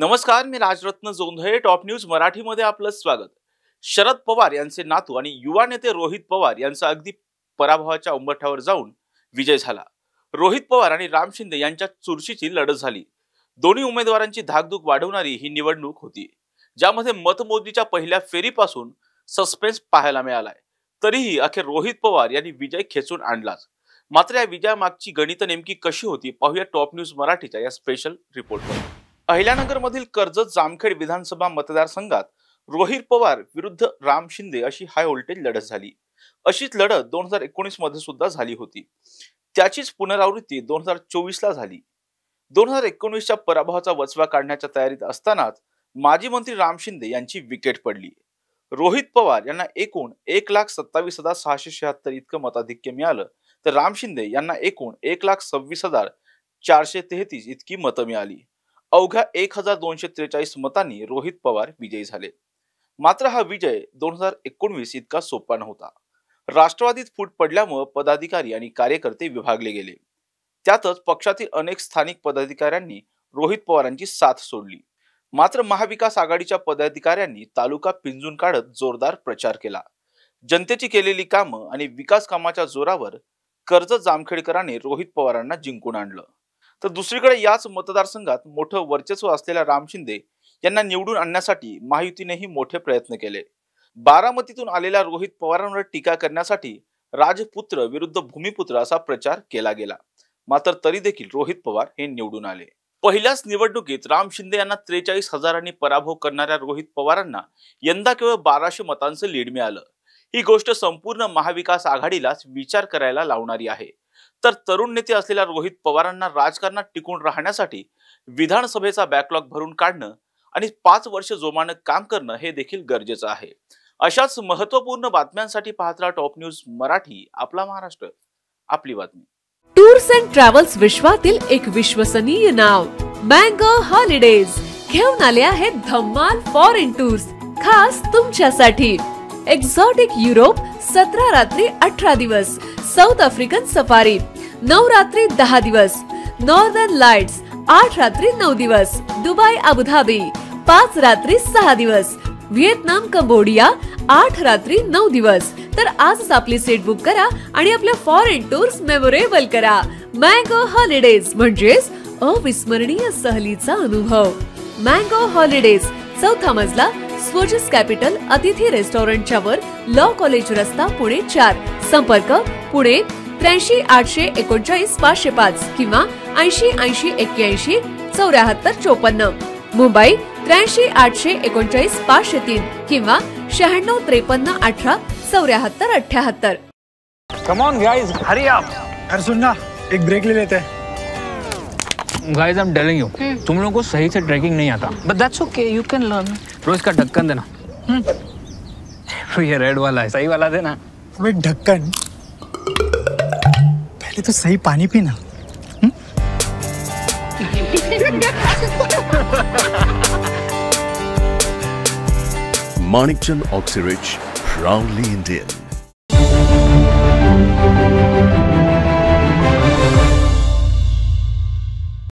नमस्कार, मी Rajratna Jondhale. Top news मराठीमध्ये आपलं स्वागत. शरद पवार यांचे नातू आणि युवा नेते रोहित पवार यांचा अगदी पराभवाच्या उंबरठ्यावर जाऊन विजय झाला. रोहित पवार आणि राम शिंदे यांच्यात चुरशीची लढत झाली. दोन्ही उमेदवारांची धाकधूक वाढवणारी ही निवडणूक होती, ज्यामध्ये मतमोजणीच्या पहिल्या फेरीपासून सस्पेन्स पाहायला मिळालाय. तरीही अखेर रोहित पवार यांनी विजय खेचून आणलाच. मात्र या विजयामागची गणितं नेमकी कशी होती पाहूया टॉप न्यूज मराठीच्या या स्पेशल रिपोर्टमध्ये. अहिल्यानगरमधील कर्जत जामखेड विधानसभा मतदारसंघात रोहित पवार विरुद्ध राम शिंदे अशी हाय व्होल्टेज लढत झाली. अशीच लढत 2019 मध्ये सुद्धा झाली होती. त्याचीच पुनरावृत्ती 2024 ला झाली. 2019च्या पराभवाचा वचवा काढण्याच्या तयारीत असतानाच माजी मंत्री राम शिंदे यांची विकेट पडली. रोहित पवार यांना एकूण 1,27,676 इतकं मताधिक्य मिळालं, तर राम शिंदे यांना एकूण 1,26,433 इतकी मतं मिळाली. अवघ्या 1,243 मतांनी रोहित पवार विजयी झाले. मात्र हा विजय 2019 इतका सोपा नव्हता. राष्ट्रवादीत फूट पडल्यामुळे पदाधिकारी आणि कार्यकर्ते विभागले गेले. त्यातच पक्षातील अनेक स्थानिक पदाधिकाऱ्यांनी रोहित पवारांची साथ सोडली. मात्र महाविकास आघाडीच्या पदाधिकाऱ्यांनी तालुका पिंजून काढत जोरदार प्रचार केला. जनतेची केलेली कामं आणि विकास कामाच्या जोरावर कर्जत जामखेडकरांनी रोहित पवारांना जिंकून आणलं. तर दुसरीकडे याच मतदारसंघात मोठं वर्चस्व असलेल्या राम शिंदे यांना निवडून आणण्यासाठी महायुतीनेही मोठे प्रयत्न केले. बारामतीतून आलेल्या रोहित पवारांवर टीका करण्यासाठी राजपुत्र विरुद्ध भूमिपुत्र असा प्रचार केला गेला. मात्र तरी देखील रोहित पवार हे निवडून आले. पहिल्याच निवडणुकीत राम शिंदे यांना 43,000 पराभव करणाऱ्या रोहित पवारांना यंदा केवळ 1,200 मतांचं लीड मिळालं. ही गोष्ट संपूर्ण महाविकास आघाडीलाच विचार करायला लावणारी आहे. तर तरुण नेते असलेल्या रोहित पवारांना राजकारणात टिकून राहण्यासाठी विधानसभेचा बॅकलॉग भरून काढणं आणि 5 वर्ष जोमानं काम करणं हे देखील गरजेचं आहे. अशाच महत्त्वपूर्ण बातम्यांसाठी पाहत राहा टॉप न्यूज मराठी. आपला महाराष्ट्र, आपली बातमी. टूर्स अँड ट्रॅव्हल्स विश्वातील एक विश्वसनीय नाव मँगो हॉलिडेज घेऊन आले आहेत धम्माल फॉरेन टूर्स खास तुमच्यासाठी. एक्झॉटिक युरोप 17 रात्री 18 दिवस, साऊथ आफ्रिकन सफारी 9 रात्री 10 दिवस, नॉर्दर्न लाईट्स 8 रात्री 9 दिवस, दुबई अबुधाबी 5 रात्री 6 दिवस, व्हिएतनाम कंबोडिया 8 रात्री 9 दिवस. तर आजच आपली सीट बुक करा आणि आपल्या फॉरेन टूर्स मेमोरेबल करा. मँगो हॉलिडेज म्हणजेच अविस्मरणीय सहलीचा अनुभव. मँगो हॉलिडेज, 4था मजला, स्वोजस कॅपिटल अतिथी रेस्टॉरंटच्या वर, लॉ कॉलेज रस्ता, पुणे 4. संपर्क पुणे 83 839 505 किंवा 80 80 81 74 54. मुंबई 83 839 503 किंवा 96 53 18 74 78. Come on guys, hurry up. यार सुन ना, एक ब्रेक ले लेते हैं. Guys, I'm telling you, तुम लोगों को सही से ट्रैकिंग नहीं आता. But that's okay, you can learn. रोज का ढक्कन देना. ये रेड वाला है, सही वाला देना. अबे ढक्कन, पहले तो सही पानी पीना. Manikchand Oxyrich, proudly Indian.